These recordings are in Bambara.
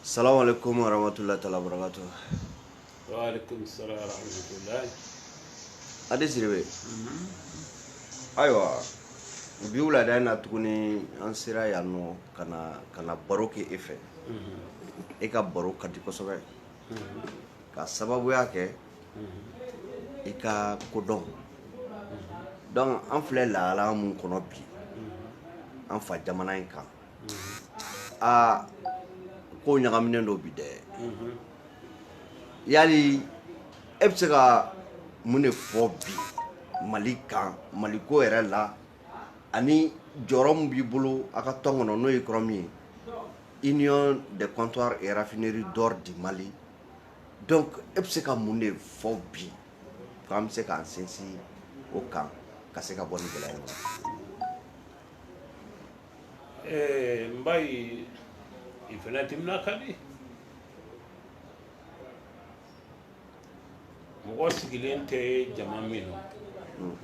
Salamu alaikum warahmatullahi ta'ala barakatuh. Wa alaikum salam wa rahmatullahi. Ade siribe. Ayiwa bi wulada in na tuguni an sera yan nɔ kana baro kɛ e fɛ. E ka baro ka di kosɛbɛ. Ka sababuya kɛ i ka kodɔn. Donc an filɛ lahala mun kɔnɔ bi an fa jamana in kan. Ko ɲagaminen do bi dɛ. Yali e bɛ se ka mun de fɔ bi Mali kan, Mali ko yɛrɛ la ani jɔyɔrɔ min b'i bolo a ka tɔn kɔnɔ n'o ye kɔrɔ min ye Union des comptoirs et raffineries d'or du Mali. Donc e bɛ se ka mun de fɔ bi k'an bɛ se k'an sinsin o kan ka se ka bɔ ni gɛlɛya in kɔnɔ. Mbaye i fana timina ka di mɔgɔ sigilen tɛ jama min na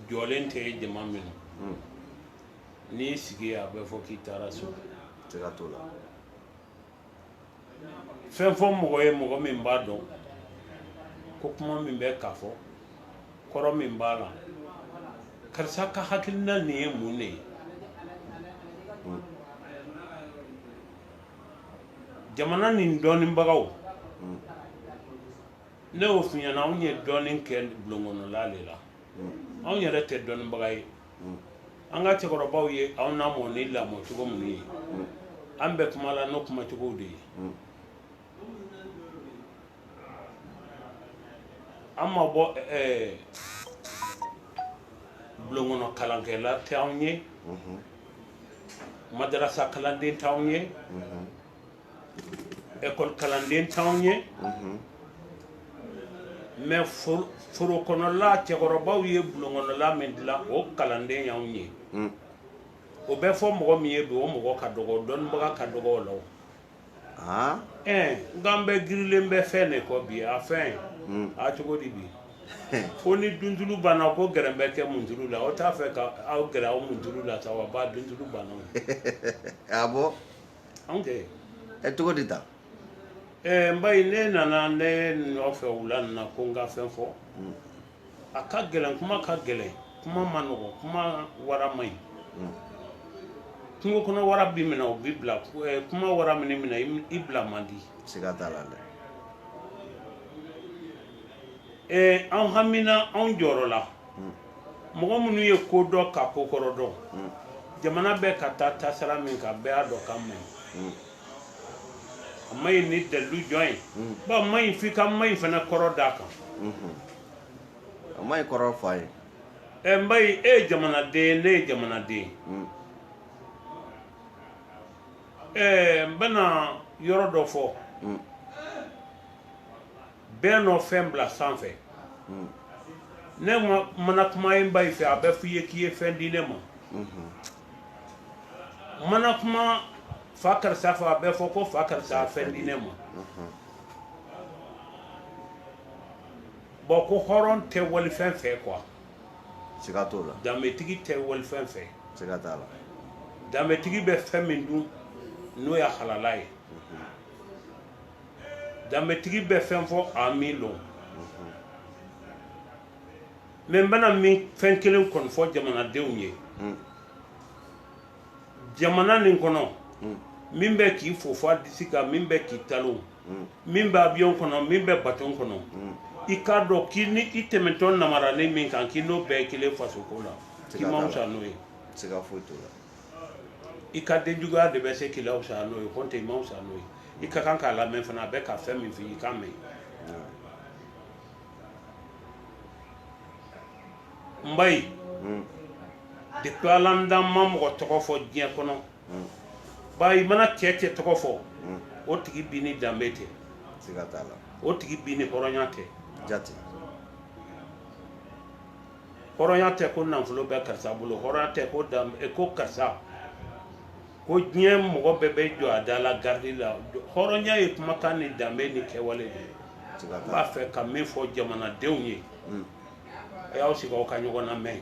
jɔlen tɛ jama min na n'i sigi a bɛ fɔ k'i taara so Se ka t'o la. fɛn fɔ mɔgɔ ye mɔgɔ min b'a dɔn ko kuma min bɛ ka fɔ kɔrɔ min b'a la karisa ka hakilina nin ye mun de ye jamana nin dɔnnibagaw ne y'o f'i ɲɛna anw ye dɔɔnin kɛ bulon kɔnɔla de la anw yɛrɛ tɛ dɔnnibaga ye an ka cɛkɔrɔbaw ye aw n'a mɔ ni lamɔ cogo minnu ye an bɛ kuma la n'o kuma cogow de ye an ma bɔ bulon kɔnɔ kalankɛla tɛ anw ye madarasa kalanden t'anw ye école kalanden t'anw ye mais foro kɔnɔla cɛkɔrɔbaw ye bulon kɔnɔla min dilan o kalanden y'anw ye o bɛ fɔ mɔgɔ min ye bi o mɔgɔ ka dɔgɔ dɔnnibaga ka dɔgɔ o la o nka bɛ girilen bɛ fɛn de kɔ bi a fɛn a cogo di bi ko ni duntulu banna ko gɛrɛ bɛ kɛ muntulu la o t'a fɛ ka aw gɛrɛ aw muntulu la sa wa ba duntulu banna a bɔ anw tɛ cogo di ta Mbaye ne nana ne nɔfɛ wula nin na ko n ka fɛn fɔ a ka gɛlɛn kuma ka gɛlɛn kuma ma nɔgɔ kuma wara man ɲi kungo kɔnɔ wara bi minɛ o bi bila kuma wara min minɛ i bila man di siga t'a la dɛ anw hamina anw jɔyɔrɔ la mɔgɔ minnu ye ko dɔn ka ko kɔrɔ dɔn jamana bɛ ka taa taasira min kan bɛɛ y'a dɔn k'a man ɲi a man ɲi ni dalilu jɔn ye ba man ɲi f'i ka man ɲi fana kɔrɔ d'a kan a man ɲi kɔrɔ f'a ye Mbaye e ye jamanaden ye ne ye jamanaden ye n bɛna yɔrɔ dɔ fɔ bɛɛ nɔ fɛn bila sanfɛ ne mana kuma ye Mbaye fɛ a bɛ f'i ye k'i ye fɛn di ne ma mana kuma fa karisa fɛ a bɛ fɔ ko fa karisa a fɛn di ne ma bon ko hɔrɔn tɛ walifɛn fɛ quoi siga t'o la danbetigi tɛ walifɛn fɛ siga t'a la danbetigi bɛ fɛn min dun n'o ye halala ye danbetigi bɛ fɛn fɔ a min lɔn mais n bɛna min fɛn kelen kɔni fɔ jamanadenw ye jamana nin kɔnɔ min bɛ k'i fo fɔ a disi kan min bɛ k'i talon min bɛ avion kɔnɔ min bɛ bateau kɔnɔ i k'a dɔn k'i ni i tɛmɛtɔ namaralen min kan k'i n'o bɛɛ ye kelen fasoko la k'i ma wusa n'o ye siga foyi t'o la i ka denjuguya de bɛ se k'i la wusa n'o ye ko tɛ i ma wusa n'o ye i ka kan k'a lamɛn fana a bɛ ka fɛn min f'i ye i k'a mɛn Mbaye depuis Ala dan ma mɔgɔ tɔgɔ fɔ diɲɛ kɔnɔ ba i mana cɛ tɔgɔ fɔ o tigi bi ni danbe tɛ siga t'a la o tigi bi ni hɔrɔnya tɛ jate hɔrɔnya tɛ ko nafolo bɛ karisa bolo hɔrɔnya tɛ ko ko karisa ko diɲɛ mɔgɔ bɛɛ bɛ jɔ a da la garidi la hɔrɔnya ye kumakan ni danbe ni kɛwale de ye n b'a fɛ ka min fɔ jamanadenw ye a y'aw sigi aw ka ɲɔgɔn lamɛn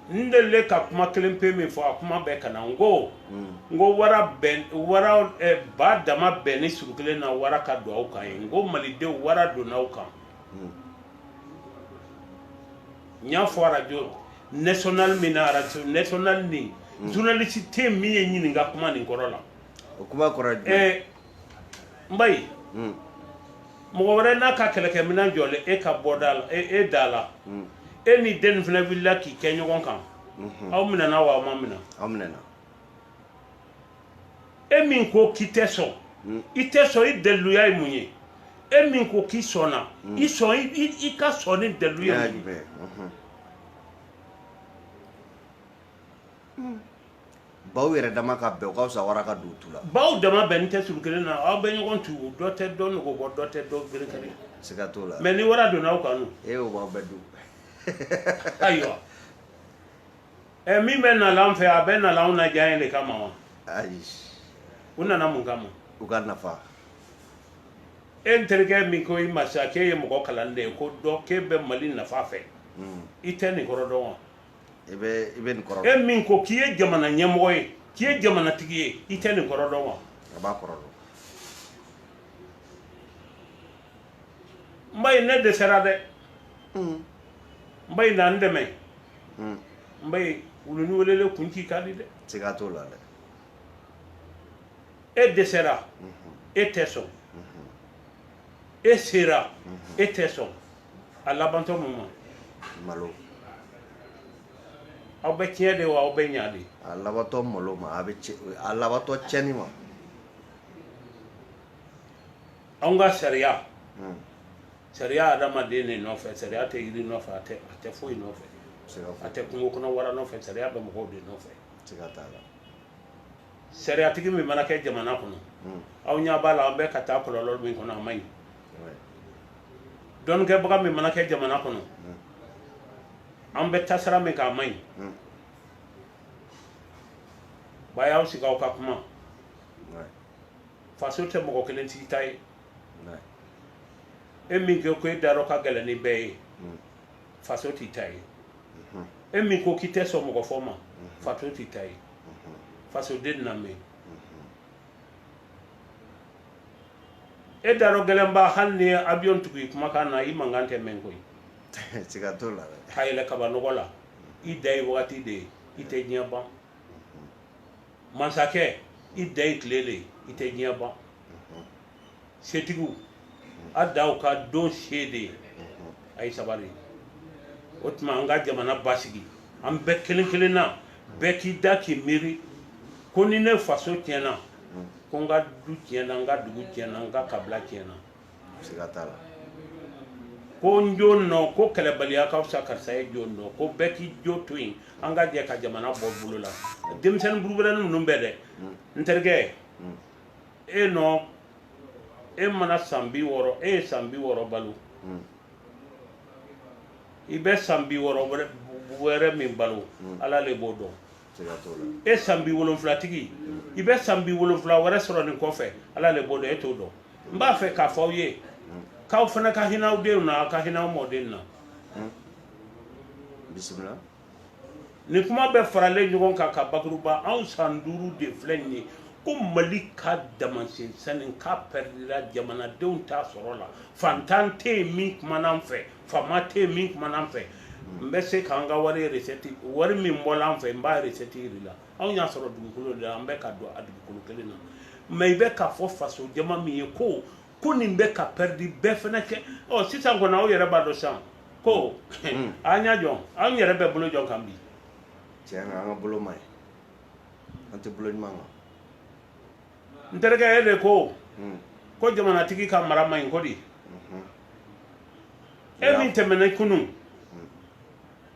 ndele ka kuma kelen pe min fɔ a kuma bɛɛ kana ngo wara ba dama bɛn ni suru kelen na wara ka don aw kan ye ngo malidenw wara donna aw kan n y'a fɔ radio national min na radio national ni journaliste tɛ min ye ɲininka kuma nin kɔrɔ la o kuma kɔrɔ Mbaye mɔgɔ wɛrɛ n'a ka kɛlɛkɛminɛn jɔlen e ka bɔda la e da la e ni den fana wulila k'i kɛ ɲɔgɔn kan aw minɛna wa aw ma minɛ aw minɛna e min ko k'i tɛ sɔn i tɛ sɔn i daliluya ye mun ye e min ko k'i sɔnna i sɔn i ka sɔn ni daliluya ye mun ye baw yɛrɛ dama ka bɛn o ka fisa wara ka don tu la baw dama bɛn tɛ suru kelen na aw bɛ ɲɔgɔn tu dɔ tɛ dɔ nɔgɔ bɔ dɔ tɛ dɔ gere siga t'o la mais ni wara donna aw kan o b'aw bɛɛ dun ayiwa min bɛ nala an fɛ a bɛ nala anw na diya de kama wa ayi u nana mun kama u ka nafa e n terikɛ min ko i ma sa k'e ye mɔgɔ kalan de ye ko dɔ k'e bɛ Mali nafa fɛ i tɛ nin kɔrɔ dɔn wa i bɛ nin kɔrɔ e min ko k'i ye jamana ɲɛmɔgɔ ye k'i ye jamanatigi ye i tɛ nin kɔrɔ dɔn wa a b'a kɔrɔ dɔn Mbaye ne dɛsɛra dɛ Mbaye na n dɛmɛ Mbaye wuluni welele kun ci ka di dɛ siga t'o la dɛ e dɛsɛra e tɛ sɔn e sera e tɛ sɔn a labantɔ mun ma malo aw bɛ tiɲɛ de wa aw bɛ ɲa de a labatɔ malo ma a labatɔ tiɲɛni ma anw ka sariya sariya adamaden de nɔfɛ sariya tɛ yiri nɔfɛ a tɛ foyi nɔfɛ a tɛ kungo kɔnɔ wara nɔfɛ sariya bɛ mɔgɔw de nɔfɛ siga t'a la sariyatigi min mana kɛ jamana kɔnɔ aw ɲɛ b'a la an bɛ ka taa kɔlɔlɔ min kɔnɔ a man ɲi dɔnnikɛbaga min mana kɛ jamana kɔnɔ an bɛ tasira min k'a man ɲi ba y'aw sigi aw ka kuma faso tɛ mɔgɔ kelen tigi ta ye e min ko e darɔ ka gɛlɛn ni bɛɛ ye faso t'i ta ye e min ko k'i tɛ sɔn mɔgɔ fɔ ma faso t'i ta ye faso den na mɛn e darɔ gɛlɛnba hali ni avion tugu kumakan na i mankan tɛ mɛn koyi siga t'o la dɛ ka yɛlɛ kabanɔgɔ la i da ye wagati de ye i tɛ diɲɛ ban mansakɛ i da ye tile de ye i tɛ diɲɛ ban setigiw a daw ka don se de ye a ye sabari o tuma an ka jamana basigi an bɛɛ kelen kelen na bɛɛ k'i da k'i miiri ko ni ne faso tiɲɛna ko n ka du tiɲɛna n ka dugu tiɲɛna n ka kabila tiɲɛna siga t'a la ko n jo nɔ ko kɛlɛbaliya ka fisa karisa ye jo nɔ ko bɛɛ k'i jo to yen an ka jɛ ka jamana bɔ bolo la denmisɛnnin burubɛrɛnin ninnu bɛɛ dɛ n terikɛ e nɔ e mana san 60 e ye san 60 balo i bɛ san 60 wɛrɛ min balo ala le b'o dɔn e san 70 tigi i bɛ san 70 wɛrɛ sɔrɔ nin kɔfɛ ala le b'o dɔn e t'o dɔn n b'a fɛ k'a fɔ aw ye k'aw fana ka hinɛ aw denw na aw ka hinɛ aw mɔdenw na bisimila nin kuma bɛɛ faralen ɲɔgɔn kan ka bakuruba anw san 5 de filɛ nin ye ko Mali ka damasensanni k'a pɛrɛdira jamanadenw t'a sɔrɔ la fantan tɛ yen min kumana an fɛ faama tɛ yen min kumana an fɛ n bɛ se k'an ka wari recette wari min bɔla an fɛ n b'a recette yir'i la anw y'a sɔrɔ dugukolo de la an bɛ ka don a dugukolo kelen na mais i bɛ ka fɔ faso jama min ye ko nin bɛ ka pɛridi bɛɛ fana kɛ sisan kɔni aw yɛrɛ b'a dɔn sisan ko an y'a jɔn an yɛrɛ bɛ bolo jɔn kan bi tiɲɛ na an ka bolo man ɲi an tɛ bolo ɲuman kan n terikɛ e de ko jamanatigi ka mara man ɲi ko di e min tɛmɛna kunun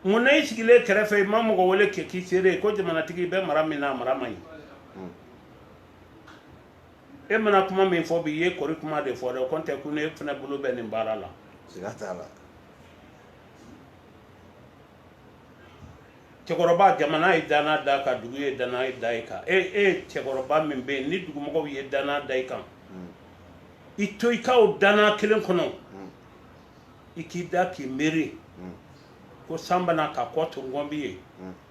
mun na i sigilen kɛrɛfɛ i ma mɔgɔ wele k'i seere ko jamanatigi bɛ mara min na a mara man ɲi e mana kuma min fɔ bi i ye kɔri kuma de fɔ dɛ o kɔntɛ ko ne fana bolo bɛ nin baara la siga t'a la cɛkɔrɔba jamana ye danna da kan dugu ye danna da i kan e cɛkɔrɔba min bɛ yen ni dugumɔgɔw ye danna da i kan i to i ka o danna kelen kɔnɔ i k'i da k'i miiri ko san bɛna ka kɔ to ngɔnbi ye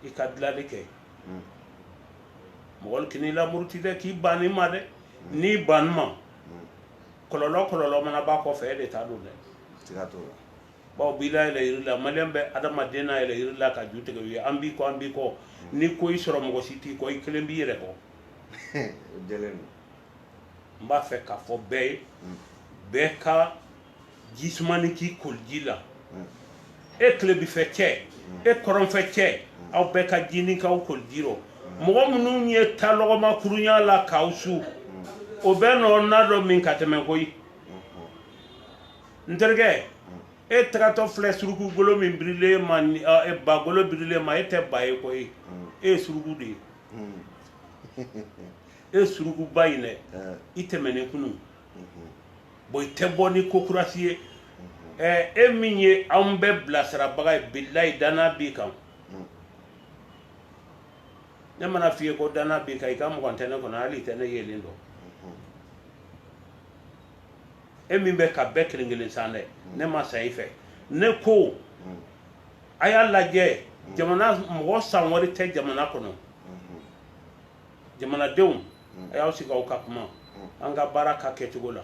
i ka dilali kɛ mɔgɔ kini lamuruti dɛ k'i banni ma dɛ n'i banni ma kɔlɔlɔ mana b'a kɔfɛ e de t'a dɔn dɛ bawo b'i la yɛlɛ yiri la maliyɛn bɛ adamaden na yɛlɛ yiri la ka ju tigɛ u ye an b'i kɔ ni ko i sɔrɔ mɔgɔ si t'i kɔ i kelen b'i yɛrɛ kɔ n b'a fɛ k'a fɔ bɛɛ ye bɛɛ ka ji sumani k'i koli ji la e tilebinfɛ cɛ e kɔrɔnfɛ cɛ aw bɛɛ ka ji ni k'aw koli ji rɔ mɔgɔ minnu ye ta lɔgɔma kurunya la k'aw su o bɛ nɔ na dɔ min ka tɛmɛ koyi n terikɛ e tagatɔ filɛ suruku golo min birilen ma ba golo birilen ma e tɛ ba ye koyi e ye suruku de ye e surukuba in dɛ i tɛmɛnen kunun bon i tɛ bɔ ni ko kurasi ye e min ye anw bɛɛ bilasirabaga ye bilayi danna b'i kan ne mana f'i ye ko danna b'i kan i ka mɔgɔ tɛ ne kɔnɔ hali i tɛ ne yelen dɔn e min bɛ ka bɛɛ kelen kelen san dɛ ne ma sa i fɛ ne ko a y'a lajɛ jamana mɔgɔ san wɛrɛ tɛ jamana kɔnɔ jamanadenw a y'aw sigi aw ka kuma an ka baara ka kɛcogo la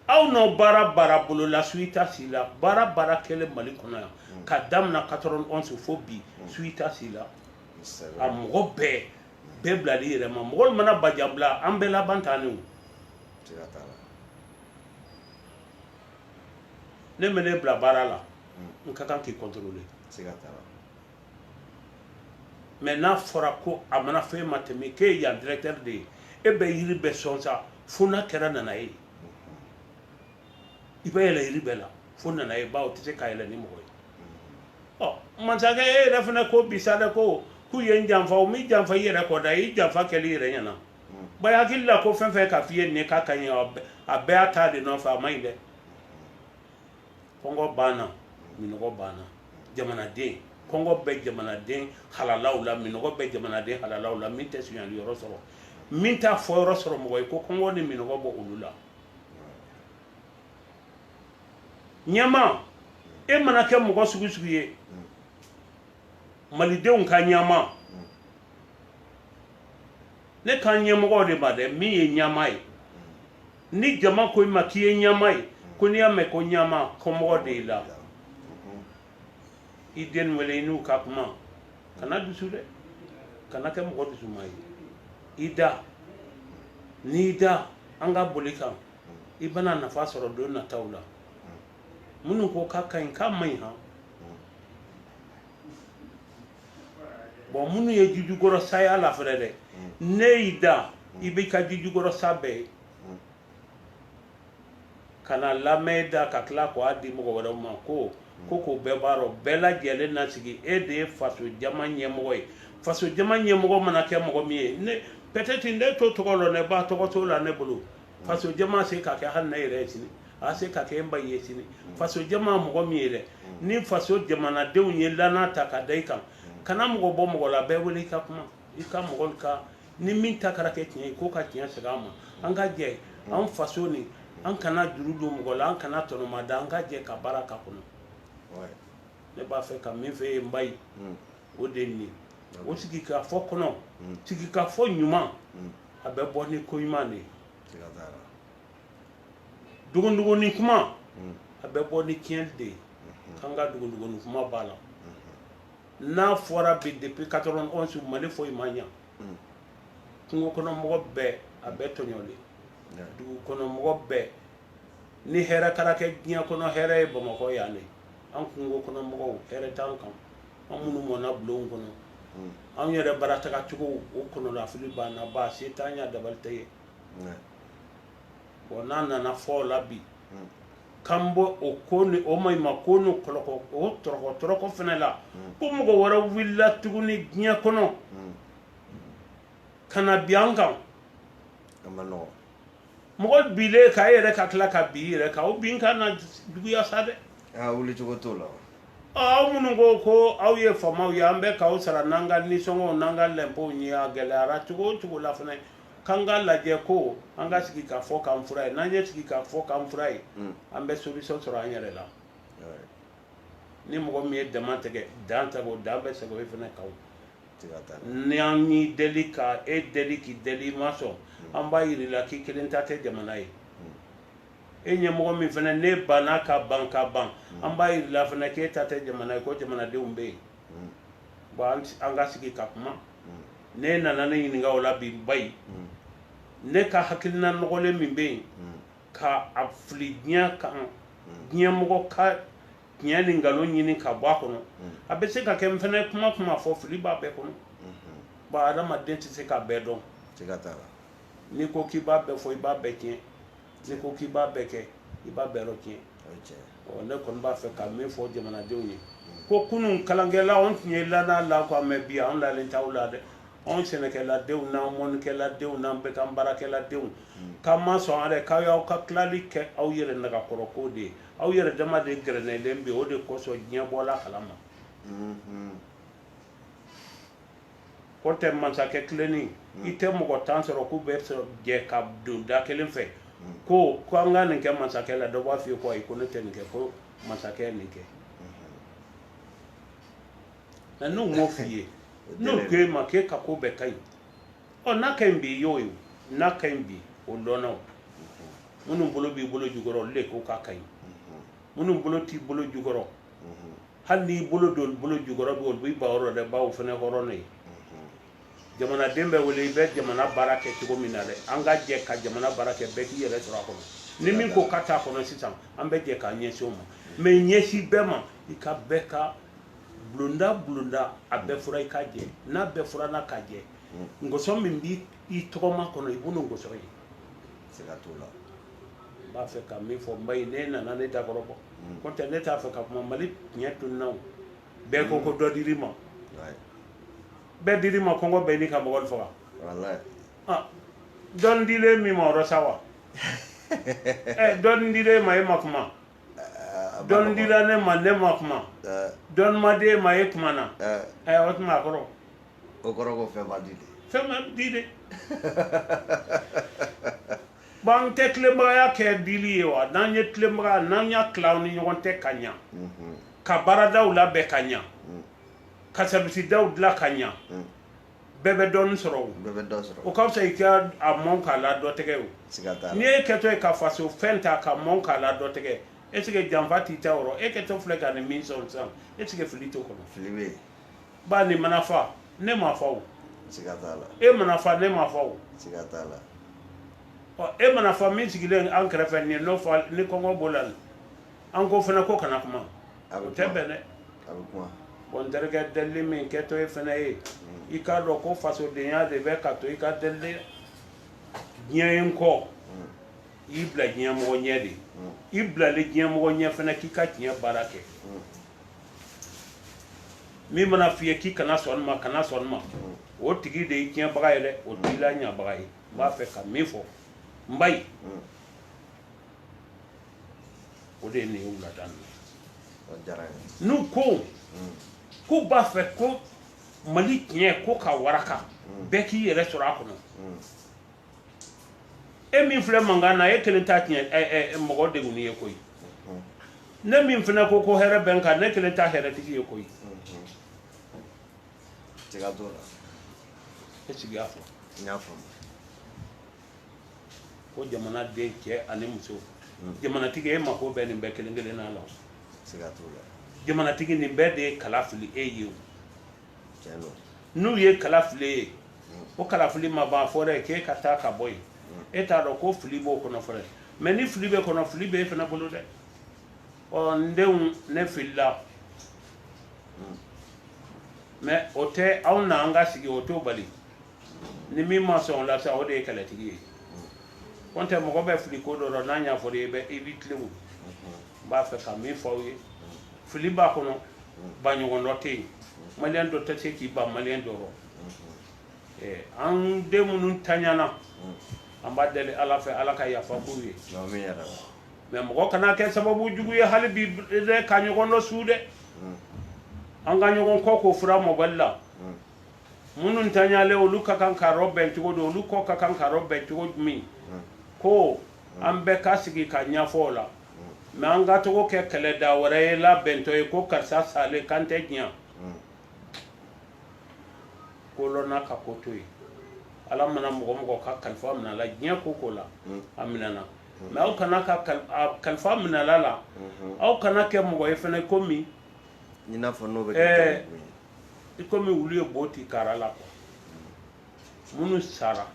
aw n'aw baara bolola suita si la baara kɛlen mali kɔnɔ yan ka daminɛ 91 fo bi suita si la a mɔgɔ bɛɛ bilali yɛrɛ ma mɔgɔ mana bajan bila an bɛɛ laban tannen ne mɛ ne bila baara la n ka kan k'i contrôler mais n'a fɔra ko a mana fɛn ma tɛmɛ k'e ye yan directeur de ye e bɛ yiri bɛɛ sɔn sa fo n'a kɛra nana ye i bɛ yɛlɛ yiri bɛɛ la fo nana ye bawo tɛ se ka yɛlɛ ni mɔgɔ ye masakɛ e yɛrɛ fana ko bisa dɛ ko k'u ye n janfa o m'i janfa i yɛrɛ kɔ da i janfa kɛli yɛrɛ ɲɛna ba hakili la ko fɛn fɛn ka f'i ye nin ye k'a ka ɲi a bɛɛ y'a ta de nɔfɛ a ma ɲi dɛ kɔngɔ banna minɔgɔ banna jamanaden kɔngɔ bɛ jamanaden halalaw la minɔgɔ bɛ jamanaden halalaw la min tɛ suɲɛli yɔrɔ sɔrɔ min t'a fɔ yɔrɔ sɔrɔ mɔgɔ ye ko kɔngɔ ni minɔgɔ bɔ olu la ɲɛma e mana kɛ mɔgɔ sugu ye malidenw ka ɲɛma ne ka ɲɛmɔgɔ de ma dɛ min ye ɲɛma ye ni jama ko i ma k'i ye ɲɛma ye ko n'i y'a mɛn ko ɲɛma kɔmɔgɔ de y'i la i den wele i n'u ka kuma kana dusu dɛ kana kɛ mɔgɔ dusuma ye i da n'i da an ka boli kan i bɛna nafa sɔrɔ don nataw la minnu ko k'a ka ɲi k'a man ɲi han bon minnu ye jijukɔrɔ sa ye ala fɛnɛ dɛ ne y'i da i b'i ka jijukɔrɔ sa bɛɛ ye kana lamɛn da ka tila k'a di mɔgɔ wɛrɛw ma ko bɛɛ b'a dɔn bɛɛ lajɛlen na sigi e de ye faso jama ɲɛmɔgɔ ye faso jama ɲɛmɔgɔ mana kɛ mɔgɔ min ye ne peut-être ne to tɔgɔ la ne ba tɔgɔ t'o la ne bolo faso jama se ka kɛ hali ne yɛrɛ ye sini a se ka kɛ n ba ye sini faso jama mɔgɔ min ye dɛ ni faso jamanadenw ye lana ta ka da i kan kana mɔgɔ bɔ mɔgɔ la bɛɛ wele i ka kuma i ka mɔgɔ ka ni min ta kɛra kɛ tiɲɛ ye k'o ka tiɲɛ segin an ma an ka jɛ an faso ni an kana juru don mɔgɔ la an kana tɔnɔma da an ka jɛ ka baara k'a kɔnɔ ne b'a fɛ ka min fɛ ye n ba ye o de ye nin ye o sigi ka fɔ kɔnɔ sigi ka fɔ ɲuman a bɛ bɔ ni ko ɲuman de ye dugunduguni kuma a bɛ bɔ ni tiɲɛli de ye k'an ka dugunduguni kuma b'a la n'a fɔra bi depuis 91 mali foyi ma ɲa kungo kɔnɔ mɔgɔ bɛɛ a bɛ tɔɲɔlen dugu kɔnɔ mɔgɔ bɛɛ ni hɛrɛ kɛra kɛ diɲɛ kɔnɔ hɛrɛ ye bamakɔ yan de an kungo kɔnɔ mɔgɔw hɛrɛ t'an kan an minnu mɔna bulon kɔnɔ an yɛrɛ baara taga cogo o kɔnɔlafili banna ba se t'an ya dabali tɛ ye bon n'a nana fɔ o la bi k'an bɔ o ko ni o maɲuman ko ni kɔlɔkɔ o tɔrɔkɔ fɛnɛ la ko mɔgɔ wɛrɛ wulila tuguni diɲɛ kɔnɔ ka na bi an kan mɔgɔ bilen k'a yɛrɛ ka tila ka bi yɛrɛ kan o bin ka na juguya sa dɛ wuli cogo t'o la aw minnu ko aw ye famaw ye an bɛ k'aw sara n'an ka nisɔngɔw n'an ka lɛnpow ye a gɛlɛyara cogo o cogo la fɛnɛ k'an ka lajɛ ko an ka sigi ka fɔ k'an fura ye n'an ye sigi ka fɔ k'an fura ye an bɛ solution sɔrɔ an yɛrɛ la ni mɔgɔ min ye dama tigɛ dan tɛgɛ o dan bɛ sɛgɛn o fɛnɛ kan ni an yi deli ka deli ki deli ma sɔn an b'a yir'i la k'i kelen ta tɛ jamana ye ɲɛmɔgɔ min fana ne banna ka ban an b'a yir'i la fana k'e ta tɛ jamana ye ko jamanadenw bɛ yen bon an ka sigi ka kuma ne nana ne ɲininka o la bi bayi ne ka hakilina nɔgɔlen min bɛ yen ka a fili diɲɛ kan diɲɛmɔgɔ ka tiɲɛ ni nkalon ɲini ka bɔ a kɔnɔ a bɛ se ka kɛ n fana kuma fɔ fili b'a bɛɛ kɔnɔ bon adamaden tɛ se k'a bɛɛ dɔn n'i ko k'i b'a bɛɛ fɔ i b'a bɛɛ tiɲɛ n'i ko k'i b'a bɛɛ kɛ i b'a bɛɛ tiɲɛ ne kɔni b'a fɛ ka min fɔ jamanadenw ye ko kunun kalankɛla anw tun ye lana la quoi mais bi anw lalen t'aw la dɛ anw sɛnɛkɛladenw n'an mɔnikɛladenw n'an bɛ kan baarakɛladenw k'a ma sɔn a dɛ k'aw y'aw ka tilali kɛ aw yɛrɛ nagakɔrɔ ko de ye aw yɛrɛ dama de gɛrɛnɛlen bɛ o de kosɔn diɲɛ bɔla kalama ko tɛ masakɛ tilenni i tɛ mɔgɔ tan sɔrɔ k'u bɛ jɛ ka don da kelen fɛ ko an ka nin kɛ masakɛ la dɔ b'a f'i ye ko ayi ko ne tɛ nin kɛ ko masakɛ ye nin kɛ nka n'u m'o f'i ye n'o ko e ma k'e ka ko bɛɛ ka ɲi n'a ka ɲi bi i y'o ye n'a ka ɲi bi o dɔnna o minnu bolo b'i bolo jukɔrɔ olu de ko k'a ka ɲi minnu bolo t'i bolo jukɔrɔ hali n'i bolo don bolo jukɔrɔ bi olu b'i ba yɔrɔ dɛ bawo fana hɔrɔn ye jamanaden bɛ wele i bɛ jamana baara kɛ cogo min na dɛ an ka jɛ ka jamana baara kɛ bɛɛ k'i yɛrɛ sɔrɔ a kɔnɔ ni min ko k'a t'a kɔnɔ sisan an bɛ jɛ k'an ɲɛsin o ma mais ɲɛsin bɛɛ ma i ka bɛɛ ka bulonda a bɛɛ fura i ka jɛ n'a bɛɛ fura n'a ka jɛ ngɔsɔn min b'i tɔgɔma kɔnɔ i b'o ngɔsɔn ye siga t'o la n b'a fɛ ka min fɔ n ba ye ne nana ne da kɔrɔ bɔ ko tɛ ne t'a fɛ ka kuma mali tiɲɛ tununna o bɛɛ ko dɔ dir'i ma bɛɛ dir'i ma kɔngɔ bɛɛ n'i ka mɔgɔ faga dɔɔnin dilen min ma o sa wa dɔɔnin dilen ma e ma kuma dɔɔnin dila ne ma kuma dɔɔnin ma di e ma e kuma na o tuma a kɔrɔ o kɔrɔ ko fɛn ma di de fɛn ma di de bon an tɛ tilenbagaya kɛ dili ye wa n'an ye tilenbaga n'an y'a tila aw ni ɲɔgɔn tɛ ka ɲa ka baaradaw labɛn ka ɲa ka servisidaw dilan ka ɲa bɛɛ bɛ dɔɔnin sɔrɔ o ka fisa i ka a mɔn k'a la dɔ tɛgɛ o n'i ye kɛtɔ ye ka faso fɛn ta ka mɔn k'a la dɔ tɛgɛ est ce que janfa t'i ta yɔrɔ e kɛtɔ filɛ ka nin min sɔn sisan est ce que fili t'o kɔnɔ fili bɛ yen ba nin mana fa ne ma fa o siga t'a la e mana fa ne ma fa o siga t'a la e mana fa min sigilen an kɛrɛfɛ nin n'o fa ni kɔngɔ b'o la an ko fana ko kana kuma o tɛ bɛn dɛ a bɛ kuma bon n terikɛ delili min kɛtɔ ye fana ye i k'a dɔn ko fasodenya de bɛ ka to i ka delili diɲɛ ye n kɔ i bila diɲɛmɔgɔ ɲɛ de i bilali diɲɛmɔgɔ ɲɛ fana k'i ka tiɲɛ baara kɛ min mana f'i ye k'i kana sɔn ma kana sɔn ma o tigi de ye tiɲɛbaga ye dɛ o t'i la ɲabaga ye n b'a fɛ ka min fɔ n ba ye o de ye nin ye wulada n'u ko k'u b'a fɛ ko mali tiɲɛ ko ka waraka bɛɛ k'i yɛrɛ sɔrɔ a kɔnɔ e min filɛ mankan na e kelen t'a tiɲɛ mɔgɔ degunni ye koyi ne min fana ko hɛrɛ bɛ n kan ne kelen t'a hɛrɛtigi ye koyi siga t'o la e sigi y'a fɔ n y'a faamu ko jamanaden cɛ ani muso jamanatigi e mako bɛ nin bɛɛ kelen kelenna la siga t'o la jamanatigi nin bɛɛ de ye kala fili e ye o tiɲɛ don n'u ye kala fili ye o kala fili ma ban fɔ dɛ k'e ka taa ka bɔ yen e t'a dɔn ko fili b'o kɔnɔ fɔlɔ mais ni fili bɛ kɔnɔ fili bɛ e fana bolo dɛ n denw ne filila mais o tɛ aw n'an ka sigi o t'o bali ni min ma sɔn o la sa o de ye kɛlɛtigi ye ko n tɛ mɔgɔ bɛ fili ko dɔ la n'a ɲ'a fɔ i b'i tilen o n b'a fɛ ka min fɔ aw ye fili b'a kɔnɔ baɲɔgɔn dɔ tɛ yen maliyɛn dɔ tɛ se k'i ban maliyɛn dɔ rɔ an den minnu taɲana an b'a deli ala fɛ ala ka yafa k'u ye mais mɔgɔ kana kɛ sababu jugu ye hali bi dɛ ka ɲɔgɔn dɔ su dɛ an ka ɲɔgɔn kɔ k'o fura mɔbali la minnu taɲalen olu ka kan ka yɔrɔ bɛn cogo di olu kɔ ka kan ka yɔrɔ bɛn cogo min ko an bɛɛ ka sigi ka ɲɛfɔ o la mais an ka togo kɛ kɛlɛda wɛrɛ ye labɛntɔ ye ko karisa salen k'an tɛ diɲɛ kolona ka ko to ye ala mana mɔgɔ ka kalifa minɛ la diɲɛ ko ko la a minɛna mais aw kana ka kalifa minɛ la aw kana kɛ mɔgɔ ye fɛnɛ komi i n'a fɔ n'o bɛ kɛ i komi wulu ye boti kara la quoi minnu sara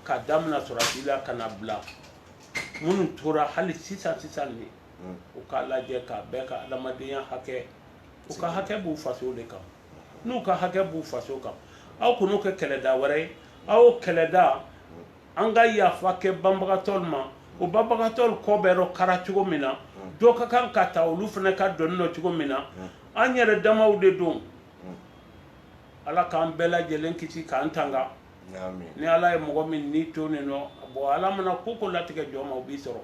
ka damina sɔrɔti la ka na bila minnu tora hali sisan ni u k'a lajɛ ka bɛɛ ka adamadenya hakɛ u ka hakɛ b'u faso de kan n'u ka hakɛ b'u faso kan aw k'u kɛ kɛlɛda wɛrɛ ye aw kɛlɛda an ka yafa kɛ banbagatɔw ma o banbagatɔw kɔ bɛ yɔrɔ kara cogo min na dɔ ka kan ka ta olu fana ka dɔnni dɔ cogo min na an yɛrɛ damaw de don ala k'an bɛɛ lajɛlen kisi k'an tanga ni ala ye mɔgɔ min ni to nin nɔ bon ala mana ko latigɛ jɔ ma o b'i sɔrɔ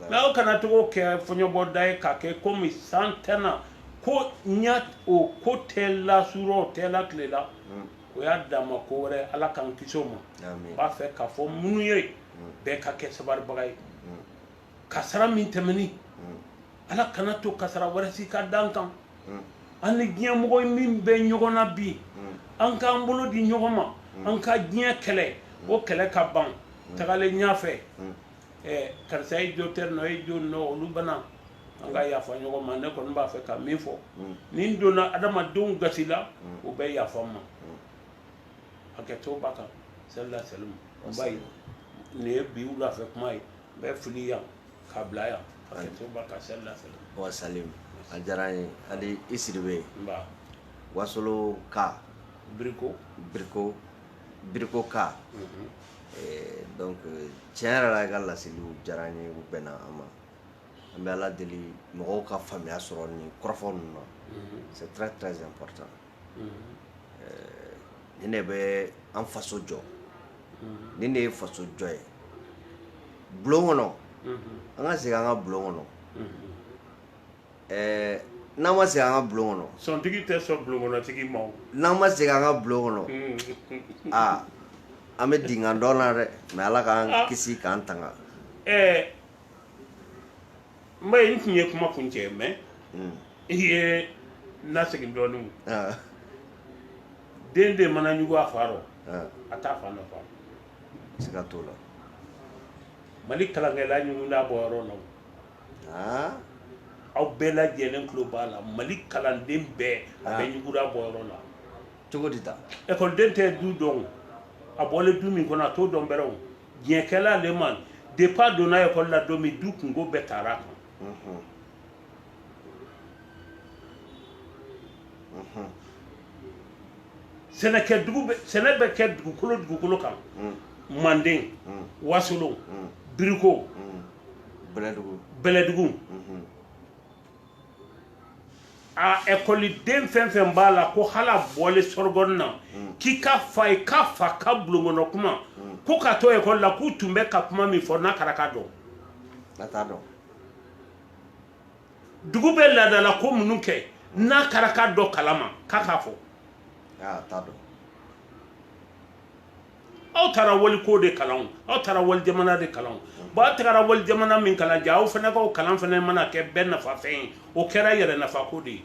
mais aw kana togo kɛ fɔɲɔbɔda ye k'a kɛ komi san tɛna ko ɲa o ko tɛ la surɔ o tɛ la tile la o y'a dan ma ko wɛrɛ ala k'an kisi o ma b'a fɛ k'a fɔ minnu ye bɛɛ ka kɛ sabaribaga ye kasara min tɛmɛni ala kana to kasara wɛrɛ si ka dan kan an ni diɲɛmɔgɔ min bɛ ɲɔgɔn na bi an k'an bolo di ɲɔgɔn ma an ka diɲɛ kɛlɛ o kɛlɛ ka ban tagalen ɲɛfɛ karisa ye jo tɛ nɔ ye jo nɔ olu bana an ka yafa ɲɔgɔn ma ne kɔni b'a fɛ ka min fɔ ni n donna adamadenw gasi la o bɛ yafa n ma hakɛto b'a kan salila salim n b'a ye nin ye bi wulafɛ kuma ye n bɛ fili yan k'a bila yan hakɛto b'a kan salila salim wa salim a diyara n ye hali i siribe wasolo ka biriko ka donc tiɲɛ yɛrɛ la i ka laseliw diyara n ye u bɛnna an ma an bɛ ala deli mɔgɔw ka faamuya sɔrɔ nin kɔrɔfɔ ninnu na c'est très très important nin de bɛ an faso jɔ nin de ye faso jɔ ye bulon kɔnɔ an ka segin an ka bulon kɔnɔ n'an ma segin an ka bulon kɔnɔ sɔntigi tɛ sɔn bulon kɔnɔtigi ma n'an ma segin an ka bulon kɔnɔ an bɛ dingɛ dɔ la dɛ mais ala k'an kisi k'an tanga n bɛ n tun ye kuma kuncɛ mais i ye n lasegin dɔɔnin den de mana ɲugu a fa rɔ a t'a fa nafa siga t'o la mali kalankɛla ɲugun'a bɔyɔrɔ la aw bɛɛ lajɛlen tulo b'a la mali kalanden bɛɛ a bɛ ɲugun'a bɔyɔrɔ la cogo di ta ekɔliden tɛ du dɔn a bɔlen du min kɔnɔ a t'o dɔn bɛrɛ o diɲɛkɛla ale ma depuis a donna ekɔli la don min du kunko bɛɛ taara a kan sɛnɛ bɛ kɛ dugukolo kan manden wasolo biriko bɛlɛdugu a ekɔliden fɛn fɛn b'a la ko hala bɔlen sɔrɔgɔni na k'i ka fa ye k'a fa ka bulon kɔnɔ kuma ko ka to ekɔli la k'u tun bɛ ka kuma min fɔ n'a kɛra k'a dɔn dugu bɛ laadala ko minnu kɛ n'a kɛra k'a dɔn kalama k'a k'a fɔ aw taara wali ko de kalan aw taara wali jamana de kalan bon aw tagara wali jamana min kalan ja aw fana ka kalan fana mana kɛ bɛɛ nafa fɛn ye o kɛra yɛrɛ nafa ko de ye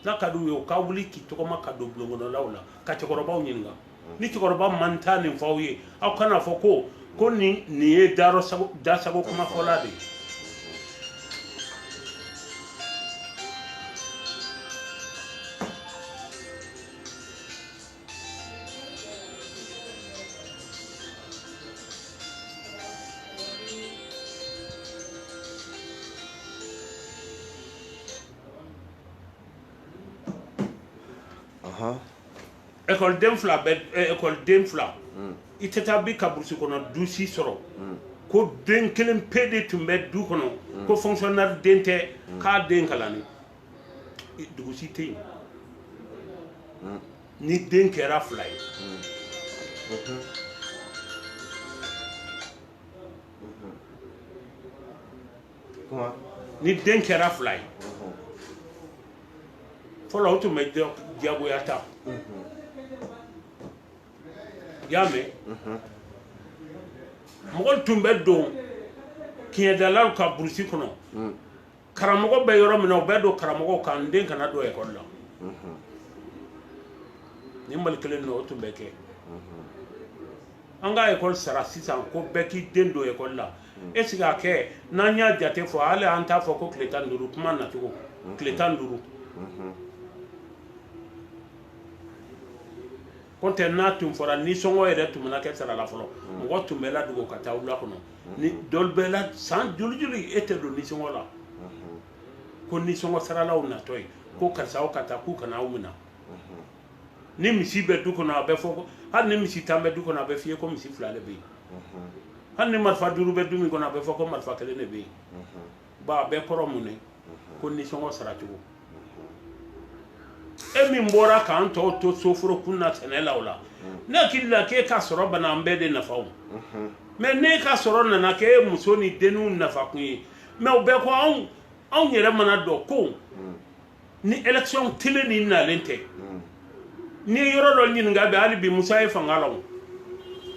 n'a ka d'u ye u ka wuli k'i tɔgɔma ka don bulonkɔnɔlaw la ka cɛkɔrɔbaw ɲininka ni cɛkɔrɔba man taa nin f'aw ye aw kana fɔ ko nin ye dasago kuma fɔla de ye ekɔliden fila i tɛ taa bi ka burusi kɔnɔ du si sɔrɔ ko den kelen pe de tun bɛ du kɔnɔ ko fonctionnaire den tɛ k'a den kalanni dugu si tɛ yen ni den kɛra fila ye ni den kɛra fila ye fɔlɔ o tun bɛ diyagoya ta y'a mɛn mɔgɔ tun bɛ don tiɲɛdalaw ka burusi kɔnɔ karamɔgɔ bɛ yɔrɔ min na o bɛ don karamɔgɔw kan n den kana don ekɔli la ni mali kelen no to beke anga école sara sisan ko beki den do école la est ce que nanya jate fo ale anta fo ko kletan duru kuma na tugo kletan duru konte na tum fora ni songo ere tum na ke sara la folo mo tum bela dugo ka tawla kono ni dol bela san juli ete do ni songo la ko ni songo sara la una toy ko karsa o kata ku kana umuna ni misi be du kono abe fo han ni misi tambe du kono abe fiye ko misi fulale be han ni marfa duru be du mi kono abe fo ko marfa kele ne be ba be koro mune ko ni songo sara tugo e min bora kan to sofuro kunna tenela wala na killa ke ka soro bana ambede na fawo me ne ka soro na na ke musoni denu na fa kun me o be ko on yere mana do ko ni election tele ni na lente ni yoro do nyin ngabe ali bi musa e fangalo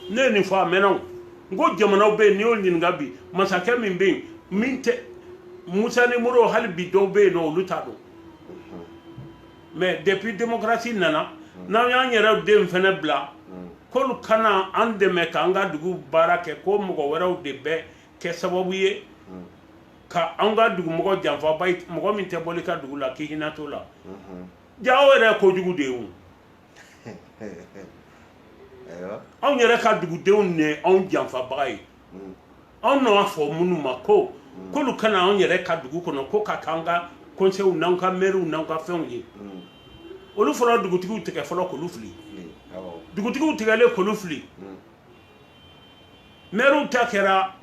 ne ni fa menon ngo jamana be ni o nyin ngabi masake min be minte musa ni muro hal bi do be no lutado mais depuis démocratie nana na ya nyere de mfene bla kolu kana ande me kanga dugu barake ko mugo weraw de be ke sababu ye ka anga dugu mugo janfa bay mugo min te bolika dugu la ki hinato la jawo re ko dugu de wu on yere ka dugu de ne on janfa bay on no afo munu mako kolu kana on yere ka dugu kono ko ka kanga conseil nanka meru nanka fenye olu folo dugutigiw tege folo ko lufli dugutigiw tegale ko lufli meru takera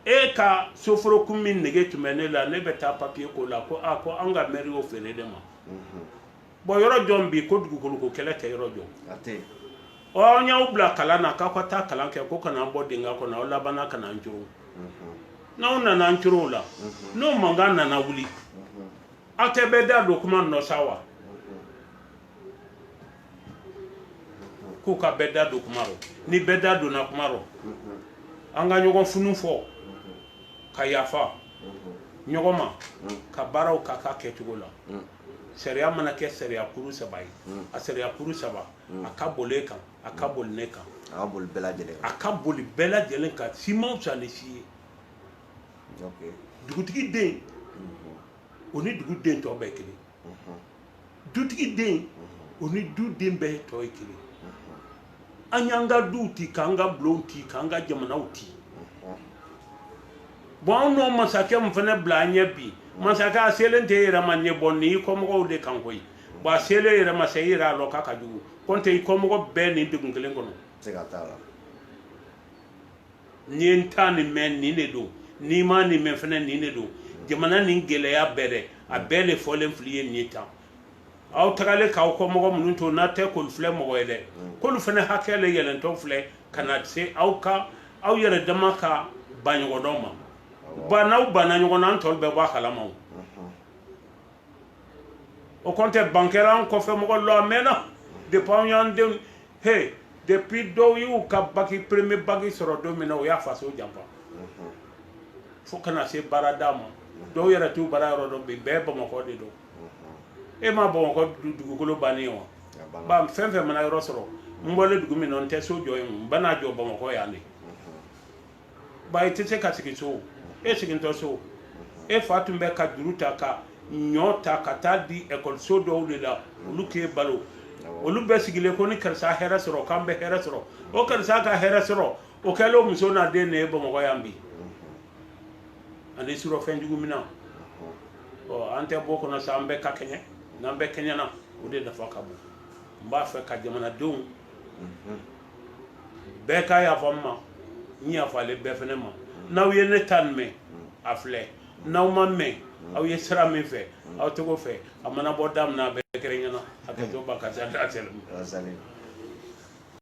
e ka soforo kummin nege tumene la ne beta papier ko la ko ko anga meri o fere de ma bo yoro jombi ko dugukolo ko kele te yoro jom ate o nya ubla kala na ka ko ta kala ke ko kana bodinga ko na ola bana kana njuru na una na njuru la no mangana na wuli ate beda document no sawa ko ka beda dokumaro ni beda do na kumaro anga nyogon funu fo ka yafa nyogoma ka baraw ka ka ketugola sharia mana ke sharia kuru sabai a sharia kuru saba akabole kan akabol ne kan akabol bela jelen ka simon chanesi okay dugutigi den oni dugu den to be kili dutigi den oni du den be to kili anyanga duti kanga blonti kanga jamanauti bon no masake mfane blanye bi masaka aselente yera manye bonni ko mo de kankoy ba sele yera masayira lo kaka jugu konte ko mo be ni dugu ngelen kono segatala ni entani men ni ne do ni ma ni men fane ni ne do jamana ni ngele ya bere a bele folen fliye ni ta aw tagale ka ko mo mun to na te ko fle mo wele ko lu fane hakele yelen to fle kana se aw ka aw yere dama ka banyo doma banaw bananyo nan tol be ba kala maw o konte banqueran ko fe mo lo mena de pawyan de he depuis do yu ka baki premier bagi soro do mena o ya faso jampa fo kana se baradama do yere tu bararo do be ba mo ko de do e ma bon ko dugu ko lo bani o ba fenfe mana yoro soro mbole dugu mi non te so joy bana jo ba mo ko ya ni ba itete ka tikito e siginto so e fatum be ka duruta ka nyota ka tadi école so do la luke balo olu be sigile ko ni karsa hera soro kambe hera soro o karsa ka hera soro o kelo muso na de ne ba mo ko yambi ande suro fenjugu mina o ante boko na sambe ka kenye nambe kenya na o de da fakabu mba fe ka jamana dum be ka ya famma ni afale be fenema naw ye ne tan me afle naw ma me aw ye sra me fe aw to go fe amana bodam na be kerenya na akato bakata da telum